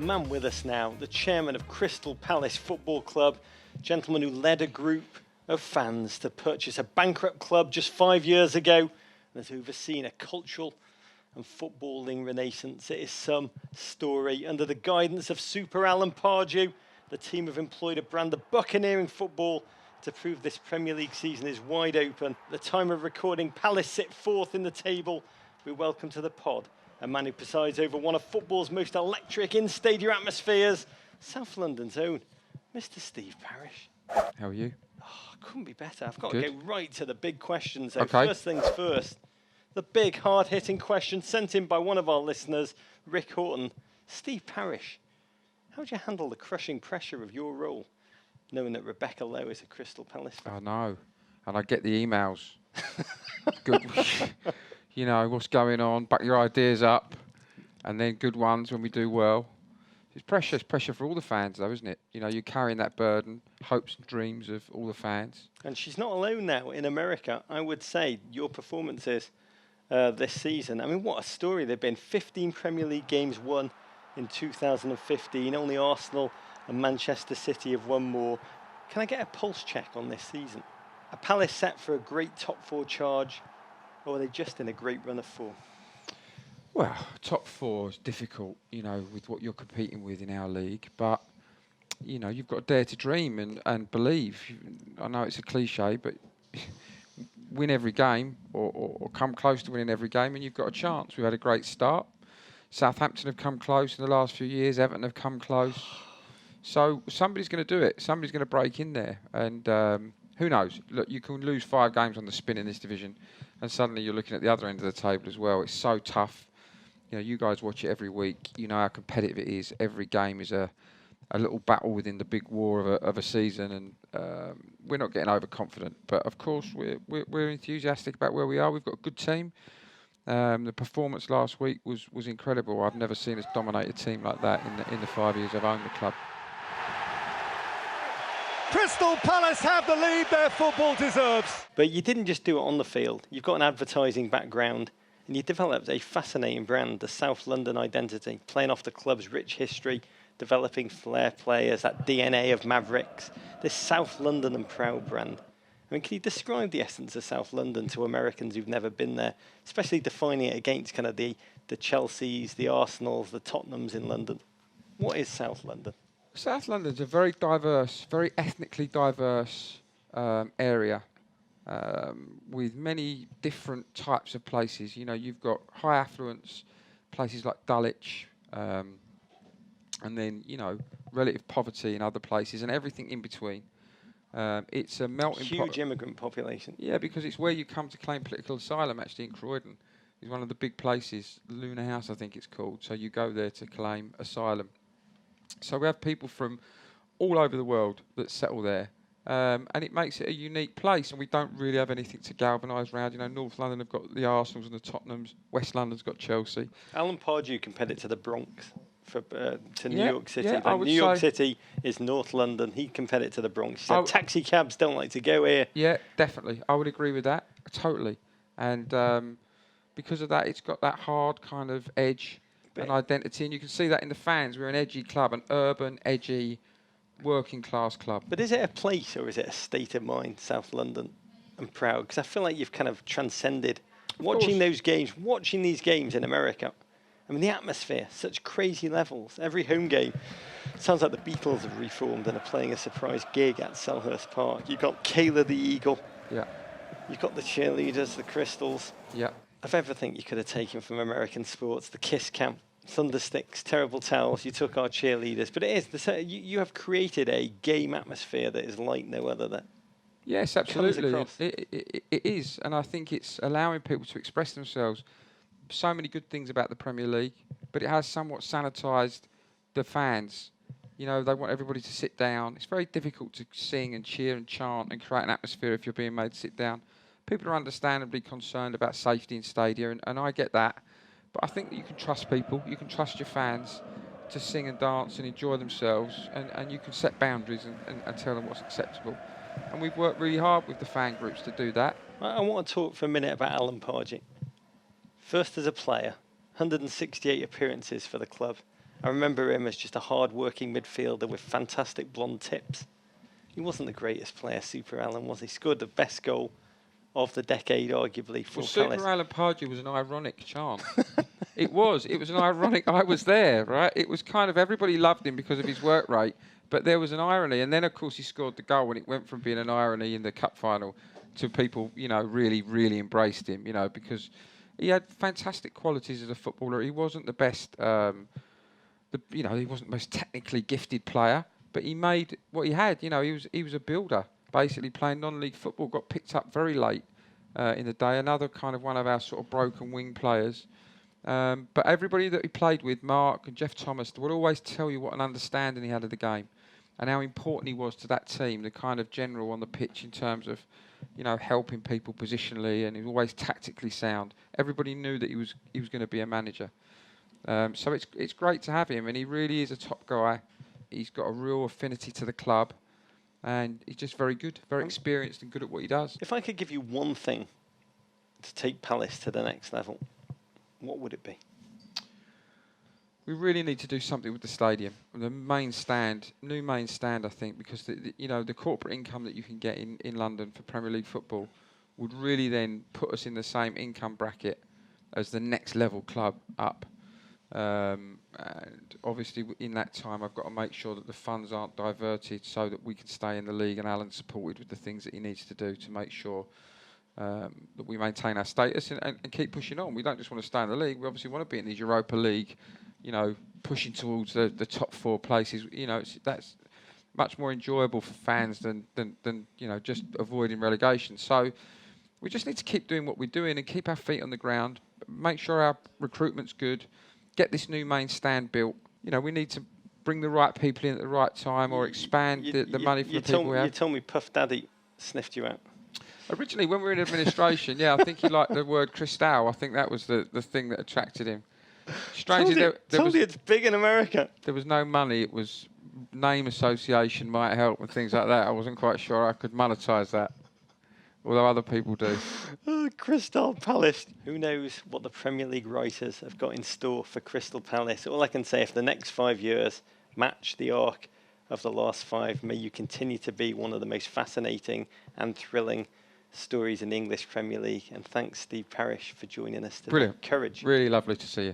man with us now, the chairman of Crystal Palace Football Club, gentleman who led a group of fans to purchase a bankrupt club just 5 years ago and has overseen a cultural and footballing renaissance. It is some story. Under the guidance of Super Alan Pardew, the team have employed a brand of buccaneering football to prove this Premier League season is wide open. At the time of recording, Palace sit fourth in the table. We welcome to the pod a man who presides over one of football's most electric in-stadium atmospheres, South London's own, Mr. Steve Parish. How are you? Oh, couldn't be better. I've got Good. to go right to the big questions, though. Okay. First things first, the big, hard-hitting question sent in by one of our listeners, Rick Horton. Steve Parish, how would you handle the crushing pressure of your role, knowing that Rebecca Lowe is a Crystal Palace fan? I know. And I get the emails. Good. You know, what's going on, back your ideas up, and then good ones when we do well. It's pressure for all the fans, though, isn't it? You know, you're carrying that burden, hopes and dreams of all the fans. And she's not alone now in America. I would say your performances this season, I mean, what a story they've been. 15 Premier League games won in 2015. Only Arsenal and Manchester City have won more. Can I get a pulse check on this season? Are Palace set for a great top four charge, or are they just in a great run of form? Well, top four is difficult, you know, with what you're competing with in our league. But, you know, you've got to dare to dream and believe. I know it's a cliche, but win every game or come close to winning every game and you've got a chance. We've had a great start. Southampton have come close in the last few years. Everton have come close. So somebody's going to do it. Somebody's going to break in there. And who knows? Look, you can lose 5 games on the spin in this division and suddenly you're looking at the other end of the table as well. It's so tough. You know, you guys watch it every week. You know how competitive it is. Every game is a little battle within the big war of a season, and we're not getting overconfident. But of course, we're enthusiastic about where we are. We've got a good team. The performance last week was incredible. I've never seen us dominate a team like that in the 5 years I've owned the club. Crystal Palace have the lead their football deserves. But you didn't just do it on the field. You've got an advertising background, and you developed a fascinating brand, the South London identity, playing off the club's rich history, developing flair players, that DNA of Mavericks, this South London and proud brand. I mean, can you describe the essence of South London to Americans who've never been there, especially defining it against kind of the Chelseas, the Arsenals, the Tottenhams in London? What is South London? South London's a very diverse, very ethnically diverse area with many different types of places. You know, you've got high affluence places like Dulwich, and then, you know, relative poverty in other places and everything in between. It's a melting pot. Huge immigrant population. Yeah, because it's where you come to claim political asylum, actually, in Croydon. It's one of the big places, Luna House, I think it's called. So you go there to claim asylum. So we have people from all over the world that settle there. And it makes it a unique place, and we don't really have anything to galvanise around. You know, North London have got the Arsenals and the Tottenhams. West London's got Chelsea. Alan Pardew compared it to the Bronx, to New Yeah, York City. yeah, I Like would New York say- City is North London. He compared it to the Bronx. He said taxi cabs don't like to go here. Yeah, definitely. I would agree with that, totally. And because of that, it's got that hard kind of edge and identity, and you can see that in the fans. We're an edgy club, an urban, edgy, working-class club. But is it a place or is it a state of mind, South London and proud? Because I feel like you've kind of transcended watching these games in America. I mean, the atmosphere, such crazy levels. Every home game sounds like the Beatles have reformed and are playing a surprise gig at Selhurst Park. You've got Kayla the Eagle. Yeah. You've got the cheerleaders, the Crystals. Yeah. Of everything you could have taken from American sports, the Kiss Camp, Thundersticks, Terrible Towels, you took our cheerleaders. But it is, you have created a game atmosphere that is like no other there. Yes, absolutely. It is, and I think it's allowing people to express themselves. So many good things about the Premier League, but it has somewhat sanitised the fans. You know, they want everybody to sit down. It's very difficult to sing and cheer and chant and create an atmosphere if you're being made to sit down. People are understandably concerned about safety in stadia, and I get that. But I think that you can trust people, you can trust your fans to sing and dance and enjoy themselves, and you can set boundaries and tell them what's acceptable. And we've worked really hard with the fan groups to do that. I want to talk for a minute about Alan Pardew. First as a player, 168 appearances for the club, I remember him as just a hard-working midfielder with fantastic blonde tips. He wasn't the greatest player, Super Alan, was he? Scored the best goal of the decade, arguably, for Well, Palace. Super Alan Pardew was an ironic chant. It was an ironic. I was there, right? It was kind of everybody loved him because of his work rate, but there was an irony. And then, of course, he scored the goal, and it went from being an irony in the cup final to people, really, really embraced him, because he had fantastic qualities as a footballer. He wasn't the best, he wasn't the most technically gifted player, but he made what he had. He was a builder, basically playing non-league football. Got picked up very late in the day. Another kind of one of our sort of broken wing players. But everybody that he played with, Mark and Jeff Thomas, would always tell you what an understanding he had of the game and how important he was to that team, the kind of general on the pitch in terms of, helping people positionally, and he was always tactically sound. Everybody knew that he was going to be a manager. So it's great to have him, and he really is a top guy. He's got a real affinity to the club, and he's just very good, very experienced and good at what he does. If I could give you one thing to take Palace to the next level, what would it be? We really need to do something with the stadium. The main stand, new main stand, I think, because the corporate income that you can get in London for Premier League football would really then put us in the same income bracket as the next level club up. And obviously in that time I've got to make sure that the funds aren't diverted so that we can stay in the league, and Alan's supported with the things that he needs to do to make sure that we maintain our status and keep pushing on. We don't just want to stay in the league, we obviously want to be in the Europa League, pushing towards the top 4 places. That's much more enjoyable for fans than just avoiding relegation. So we just need to keep doing what we're doing and keep our feet on the ground, make sure our recruitment's good, get this new main stand built. We need to bring the right people in at the right time, or expand the money for the people we have. You told me Puff Daddy sniffed you out. Originally, when we were in administration, I think he liked the word Cristal. I think that was the thing that attracted him. Strangely, Told you it's big in America. There was no money. It was name association might help and things like that. I wasn't quite sure I could monetize that, although other people do. Crystal Palace. Who knows what the Premier League writers have got in store for Crystal Palace? All I can say, if the next 5 years match the arc of the last 5, may you continue to be one of the most fascinating and thrilling stories in the English Premier League. And thanks, Steve Parish, for joining us today. Brilliant. Courage. Really lovely to see you.